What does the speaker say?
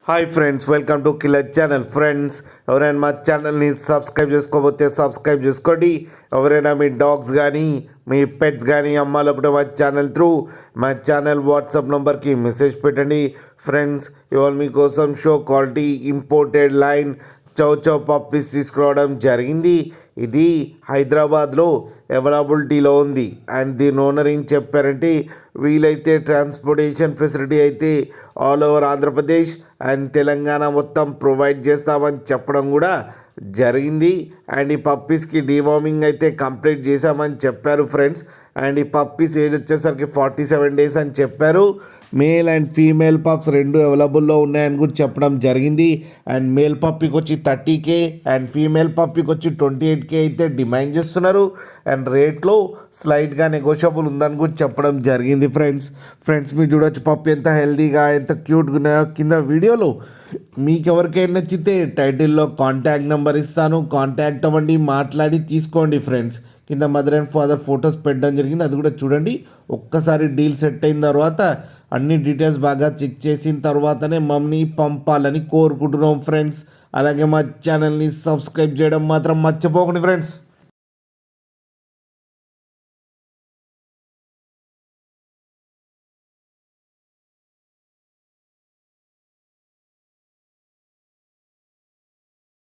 Hi friends, welcome to killer channel. Friends, ఎవరైనా మా ఛానల్ని సబ్స్క్రైబ్ చేసుకోకపోతే సబ్స్క్రైబ్ చేసుకోండి. ఎవరైనా మీ డాగ్స్ కానీ మీ పెట్స్ కానీ అమ్మాలనుకుంటే మా ఛానల్ త్రూ మా ఛానల్ వాట్సాప్ నెంబర్కి మెసేజ్ పెట్టండి. ఫ్రెండ్స్, ఇవాళ మీకోసం షో క్వాలిటీ ఇంపోర్టెడ్ లైన్ చౌ చౌ పప్పీస్ తీసుకురావడం జరిగింది. ఇది హైదరాబాద్లో అవైలబిలిటీలో ఉంది. అండ్ దీని ఓనర్ ఏం చెప్పారంటే, వీలైతే ట్రాన్స్పోర్టేషన్ ఫెసిలిటీ అయితే all over Andhra Pradesh and Telangana మొత్తం ప్రొవైడ్ చేస్తామని చెప్పడం కూడా జరిగింది. అండ్ ఈ పప్పీస్కి డీవార్మింగ్ అయితే కంప్లీట్ చేశామని చెప్పారు ఫ్రెండ్స్. అండ్ ఈ పప్పీస్ ఏజ్ వచ్చేసరికి 47 days అని చెప్పారు. మేల్ అండ్ ఫీమేల్ పప్స్ రెండు అవైలబుల్లో ఉన్నాయని కూడా చెప్పడం జరిగింది. అండ్ మేల్ పప్పీకి వచ్చి 30K అండ్ ఫీమేల్ పప్పీకి వచ్చి 28K అయితే డిమాండ్ చేస్తున్నారు. అండ్ రేట్లో స్లైట్గా నెగోషియబుల్ ఉందని కూడా చెప్పడం జరిగింది. ఫ్రెండ్స్ మీరు చూడొచ్చు పప్పీ ఎంత హెల్తీగా ఎంత క్యూట్గా ఉన్నాయో. కింద వీడియోలో మీకు ఎవరికైనా నచ్చితే టైటిల్లో కాంటాక్ట్ నెంబర్ ఇస్తాను, కాంటాక్ట్ అవ్వండి, మాట్లాడి తీసుకోండి. ఫ్రెండ్స్, కింద మదర్ అండ్ ఫాదర్ ఫొటోస్ పెట్టడం జరిగింది, అది కూడా చూడండి. ఒక్కసారి డీల్ సెట్ అయిన తర్వాత అన్ని డీటెయిల్స్ బాగా చెక్ చేసిన తర్వాతనే మమ్మల్ని పంపాలని కోరుకుంటున్నాం ఫ్రెండ్స్. అలాగే మా ఛానల్ని సబ్స్క్రైబ్ చేయడం మాత్రం మర్చిపోకండి ఫ్రెండ్స్.